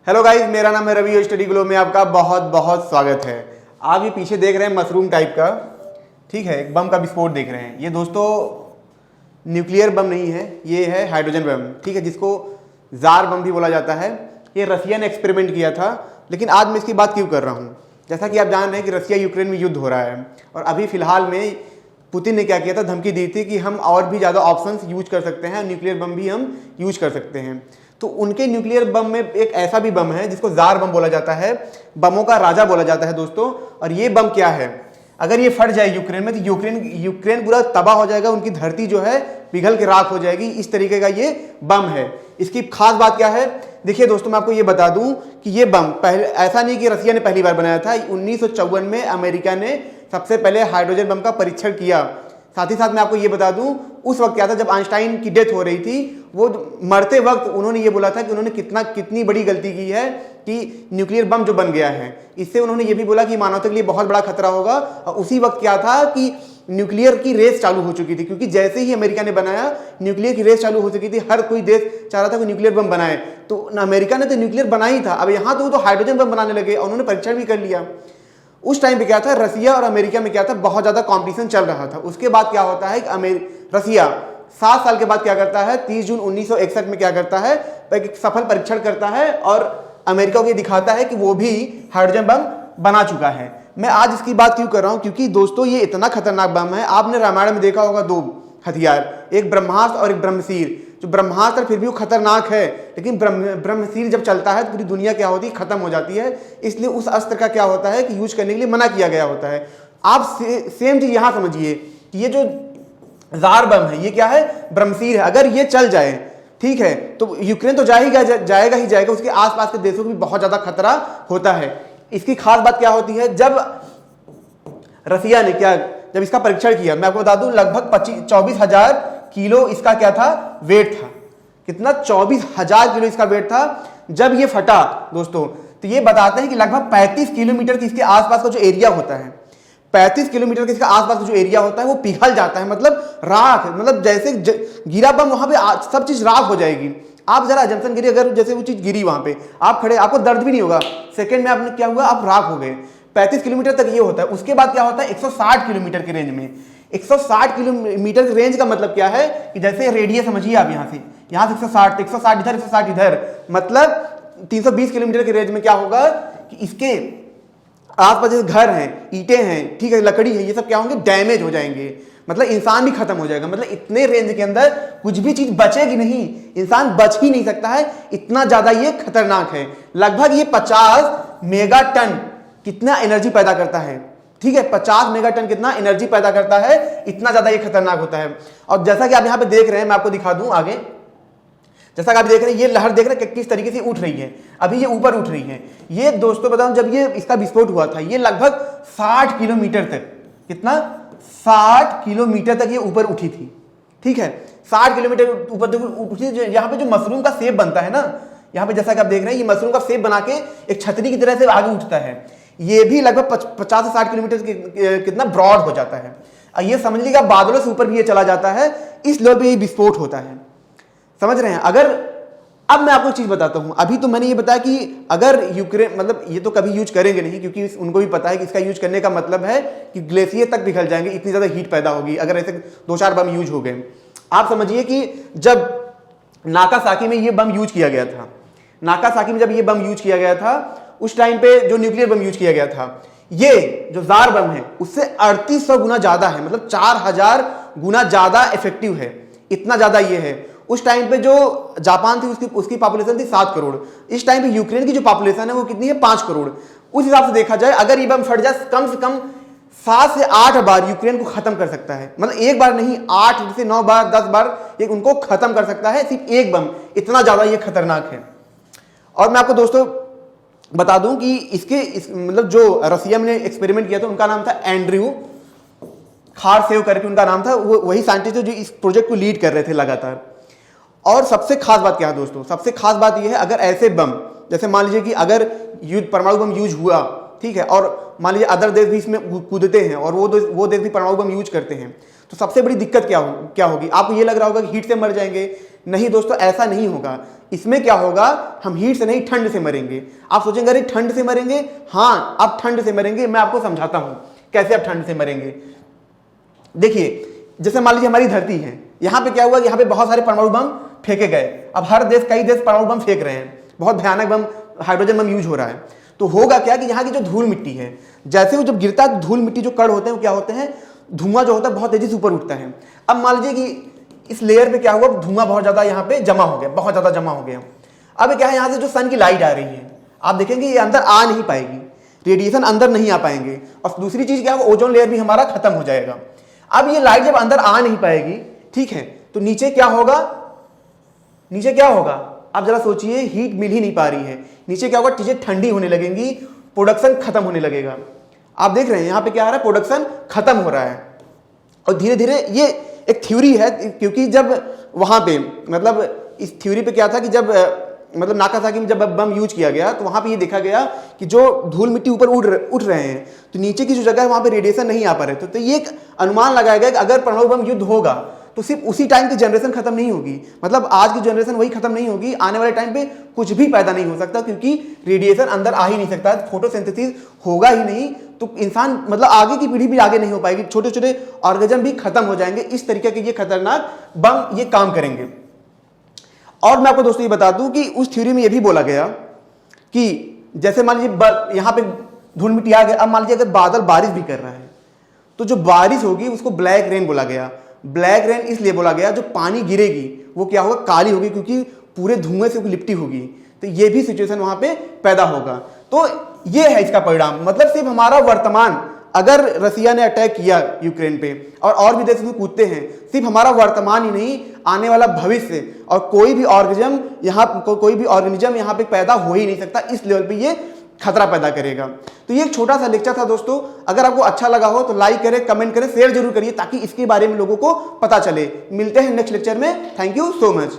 Hello guys, मेरा नाम है रवि और स्टडी ग्लो में आपका बहुत बहुत स्वागत है। आप ये पीछे देख रहे हैं मशरूम टाइप का, ठीक है, एक बम का विस्फोट देख रहे हैं। ये दोस्तों न्यूक्लियर बम नहीं है, ये है हाइड्रोजन बम, ठीक है, जिसको जार बम भी बोला जाता है। ये रसिया ने एक्सपेरिमेंट किया था, लेकिन आज मैं इसकी बात क्यों कर रहा हूँ। जैसा कि आप जान रहे हैं कि रसिया यूक्रेन में युद्ध हो रहा है और अभी फिलहाल में पुतिन ने क्या किया था, धमकी दी थी कि हम और भी ज़्यादा ऑप्शंस यूज कर सकते हैं, न्यूक्लियर बम भी हम यूज कर सकते हैं। तो उनके न्यूक्लियर बम में एक ऐसा भी बम है जिसको जार बम बोला जाता है, बमों का राजा बोला जाता है दोस्तों। और ये बम क्या है, अगर ये फट जाए यूक्रेन में तो यूक्रेन पूरा तबाह हो जाएगा, उनकी धरती जो है पिघल के राख हो जाएगी। इस तरीके का ये बम है। इसकी खास बात क्या है, देखिए दोस्तों, मैं आपको ये बता दूं कि ये बम पहले ऐसा नहीं कि रसिया ने पहली बार बनाया था। 1954 में अमेरिका ने सबसे पहले हाइड्रोजन बम का परीक्षण किया। साथ ही साथ मैं आपको ये बता दूं, उस वक्त क्या था, जब आइंस्टाइन की डेथ हो रही थी, वो मरते वक्त उन्होंने ये बोला था कि उन्होंने कितनी बड़ी गलती की है कि न्यूक्लियर बम जो बन गया है, इससे उन्होंने ये भी बोला कि मानवता के लिए बहुत बड़ा खतरा होगा। और उसी वक्त क्या था कि न्यूक्लियर की रेस चालू हो चुकी थी, क्योंकि जैसे ही अमेरिका ने बनाया न्यूक्लियर की रेस चालू हो चुकी थी। हर कोई देश चाह रहा था कि न्यूक्लियर बम बनाए। तो अमेरिका ने तो न्यूक्लियर बना ही था, अब यहाँ तो हाइड्रोजन बम बनाने लगे और उन्होंने परीक्षण भी कर लिया। उस टाइम पे क्या था, रसिया और अमेरिका में क्या था, बहुत ज्यादा कंपटीशन चल रहा था। उसके बाद क्या होता है कि रसिया 7 साल के बाद क्या करता है, 30 जून 1961 में क्या करता है, एक सफल परीक्षण करता है और अमेरिका को ये दिखाता है कि वो भी हाइड्रोजन बम बना चुका है। मैं आज इसकी बात क्यों कर रहा हूं, क्योंकि दोस्तों ये इतना खतरनाक बम है। आपने रामायण में देखा होगा 2 हथियार, एक ब्रह्मास्त्र और एक ब्रह्मशीर। जो ब्रह्मास्त्र फिर भी वो खतरनाक है, लेकिन ब्रह्मशीर जब चलता है तो पूरी दुनिया क्या होती है, खत्म हो जाती है। इसलिए उस अस्त्र का क्या होता है कि यूज करने के लिए मना किया गया होता है। आप सेम चीज यहां समझिए कि ये जो जार बम है, ये क्या है, ब्रह्मशीर है। अगर ये चल जाए, ठीक है, तो यूक्रेन तो जाएगा ही जाएगा, उसके आसपास के देशों को भी बहुत ज्यादा खतरा होता है। इसकी खास बात क्या होती है, जब रसिया ने जब इसका परीक्षण किया, मैं आपको बता दूं, लगभग 24,000 किलो इसका क्या था, वेट था। कितना, 24,000 किलो इसका वेट था। जब ये फटा दोस्तों, तो ये बताते हैं कि लगभग 35 किलोमीटर की इसके आसपास का जो एरिया होता है, 35 किलोमीटर के इसका आसपास का जो एरिया होता है वो पिघल जाता है। मतलब राख, मतलब जैसे गिरा बम वहां पे सब चीज राख हो जाएगी। आप जरा अजम्पशन करिए, अगर जैसे वो चीज गिरी वहां पे, आप खड़े, आपको दर्द भी नहीं होगा, सेकंड में आपने क्या हुआ, आप राख हो गए। 35 किलोमीटर तक ये होता है। उसके बाद क्या होता है, 160 किलोमीटर के रेंज में। 160 किलोमीटर रेंज का मतलब क्या है कि जैसे रेडियस समझिए आप, यहां से 160, 160 इधर, 160 इधर, मतलब 320 किलोमीटर के रेंज में क्या होगा कि इसके आसपास जो घर हैं, ईंटें हैं, ठीक है, लकड़ी है, ये सब क्या होंगे, डैमेज हो जाएंगे। मतलब इंसान भी खत्म हो जाएगा। मतलब इतने रेंज के अंदर कुछ भी चीज बचेगी नहीं, इंसान बच ही नहीं सकता है, इतना ज्यादा ये खतरनाक है। लगभग ये 50 मेगाटन कितना एनर्जी पैदा करता है, ठीक है, 50 मेगाटन कितना एनर्जी पैदा करता है, इतना ज्यादा ये खतरनाक होता है। और जैसा कि आप यहां पे देख रहे हैं, मैं आपको दिखा दूं आगे, जैसा कि आप देख रहे हैं, ये लहर देख रहे हैं किस तरीके से उठ रही है, अभी ये ऊपर उठ रही है। ये दोस्तों बताऊं, जब ये इसका विस्फोट हुआ था, ये लगभग 60 किलोमीटर तक, कितना, 60 किलोमीटर तक ये ऊपर उठी थी, ठीक है, 60 किलोमीटर ऊपर उठी। यहाँ पे जो मशरूम का शेप बनता है ना, यहाँ पे जैसा कि आप देख रहे हैं, ये मशरूम का शेप बना के एक छतरी की तरह से आगे उठता है। ये भी लगभग 50 से 60 किलोमीटर कितना ब्रॉड हो जाता है। ये समझ लीजिएगा बादलों से ऊपर भी ये चला जाता है, इस लेवल पे ये विस्फोट होता है। समझ रहे हैं। अगर अब मैं आपको चीज बताता हूं, अभी तो मैंने ये बताया कि अगर यूक्रेन, मतलब ये तो कभी यूज करेंगे नहीं, क्योंकि उनको भी पता है कि इसका यूज करने का मतलब है कि ग्लेशियर तक पिघल जाएंगे, इतनी ज्यादा हीट पैदा होगी अगर ऐसे 2-4 बम यूज हो गए। आप समझिए कि जब नागासाकी में ये बम यूज किया गया था, नागासाकी में जब ये बम यूज किया गया था, उस टाइम पे जो न्यूक्लियर बम यूज किया गया था, ये जो जार बम है उससे 3800 गुना ज्यादा है, मतलब 4000 गुना ज्यादा इफेक्टिव है, इतना ज्यादा ये है। उस टाइम पे जो जापान थी उसकी पॉपुलेशन थी 7 करोड़। इस टाइम पे यूक्रेन की जो पॉपुलेशन है वो कितनी है, 5 करोड़। उस हिसाब से देखा जाए, अगर ये बम फट जाए, कम से कम 7 से 8 बार यूक्रेन को खत्म कर सकता है। मतलब एक बार नहीं, 8 से 9 बार, 10 बार ये उनको खत्म कर सकता है, सिर्फ एक बम। इतना ज्यादा ये खतरनाक है। और मैं आपको दोस्तों बता दूं कि मतलब जो रसिया में एक्सपेरिमेंट किया था, उनका नाम था एंड्रयू खारसेव करके उनका नाम था। वो वही साइंटिस्ट जो इस प्रोजेक्ट को लीड कर रहे थे लगातार। और सबसे खास बात क्या है दोस्तों, सबसे खास बात यह है, अगर ऐसे बम, जैसे मान लीजिए कि अगर परमाणु बम यूज हुआ, ठीक है, और मान लीजिए अदर देश भी इसमें कूदते हैं और वो देश भी परमाणु बम यूज करते हैं, तो सबसे बड़ी दिक्कत क्या होगी? आपको ये लग रहा होगा कि हीट से मर जाएंगे। नहीं दोस्तों, ऐसा नहीं होगा। इसमें क्या होगा, हम हीट से नहीं ठंड से मरेंगे। आप सोचेंगे अरे ठंड से मरेंगे, हाँ आप ठंड से मरेंगे। मैं आपको समझाता हूं कैसे आप ठंड से मरेंगे। देखिए, जैसे मान लीजिए हमारी धरती है, यहाँ पे क्या हुआ, यहाँ पे बहुत सारे परमाणु बम फेंके गए। अब हर देश, कई देश परमाणु बम फेंक रहे हैं, बहुत भयानक बम, हाइड्रोजन बम यूज हो रहा है। तो होगा क्या कि यहाँ की जो धूल मिट्टी है, जैसे वो जब गिरता है, धूल मिट्टी जो कण होते हैं वो क्या होते हैं, धुआं जो होता है बहुत तेजी से ऊपर उठता है। अब मान लीजिए कि इस लेयर पे क्या हुआ, धुआं बहुत ज्यादा यहाँ पे जमा हो गया, बहुत ज्यादा जमा हो गया। अब क्या है, यहाँ से जो सन की लाइट आ रही है, आप देखेंगे ये अंदर आ नहीं पाएगी, रेडिएशन अंदर नहीं आ पाएंगे। और दूसरी चीज क्या है, ओजोन लेयर भी हमारा खत्म हो जाएगा। अब ये लाइट जब अंदर आ नहीं पाएगी, ठीक है, तो नीचे क्या होगा, नीचे क्या होगा, आप जरा सोचिए, हीट मिल ही नहीं पा रही है, नीचे क्या होगा, चीजें ठंडी होने लगेंगी, प्रोडक्शन खत्म होने लगेगा। आप देख रहे हैं यहाँ पे क्या आ रहा है, प्रोडक्शन खत्म हो रहा है। और धीरे धीरे, ये एक थ्योरी है, क्योंकि जब वहां पे, मतलब इस थ्योरी पे क्या था कि जब मतलब नागासाकी में जब बम यूज किया गया, तो वहां पे ये देखा गया कि जो धूल मिट्टी ऊपर उठ रहे हैं, तो नीचे की जो जगह है वहां पे रेडिएशन नहीं आ पा रहे। तो ये एक अनुमान लगाया गया कि अगर परमाणु बम युद्ध होगा तो सिर्फ उसी टाइम की जनरेशन खत्म नहीं होगी, मतलब आज की जनरेशन वही खत्म नहीं होगी, आने वाले टाइम पे कुछ भी पैदा नहीं हो सकता, क्योंकि रेडिएशन अंदर आ ही नहीं सकता, फोटोसिंथेसिस होगा ही नहीं, तो इंसान, मतलब आगे की पीढ़ी भी आगे नहीं हो पाएगी, छोटे छोटे ऑर्गेनिज्म भी खत्म हो जाएंगे। इस तरीके के ये खतरनाक बम ये काम करेंगे। और मैं आपको दोस्तों ये बता दूं कि उस थ्योरी में ये भी बोला गया कि जैसे मान लीजिए यहाँ पे धूल मिट्टी आ गया, अब मान लीजिए अगर बादल बारिश भी कर रहा है, तो जो बारिश होगी उसको ब्लैक रेन बोला गया। ब्लैक रेन इसलिए बोला गया, जो पानी गिरेगी वो क्या होगा, काली होगी, क्योंकि पूरे धुएं से लिपटी होगी। तो ये भी सिचुएशन वहां पे पैदा होगा। तो ये है इसका परिणाम, मतलब सिर्फ हमारा वर्तमान, अगर रसिया ने अटैक किया यूक्रेन पे और भी देश में कूदते हैं, सिर्फ हमारा वर्तमान ही नहीं, आने वाला भविष्य और कोई भी ऑर्गेनिज्म यहाँ पे पैदा हो ही नहीं सकता, इस लेवल पे ये खतरा पैदा करेगा। तो ये एक छोटा सा लेक्चर था दोस्तों। अगर आपको अच्छा लगा हो तो लाइक करें, कमेंट करें, शेयर जरूर करिए, ताकि इसके बारे में लोगों को पता चले। मिलते हैं नेक्स्ट लेक्चर में। Thank you so much.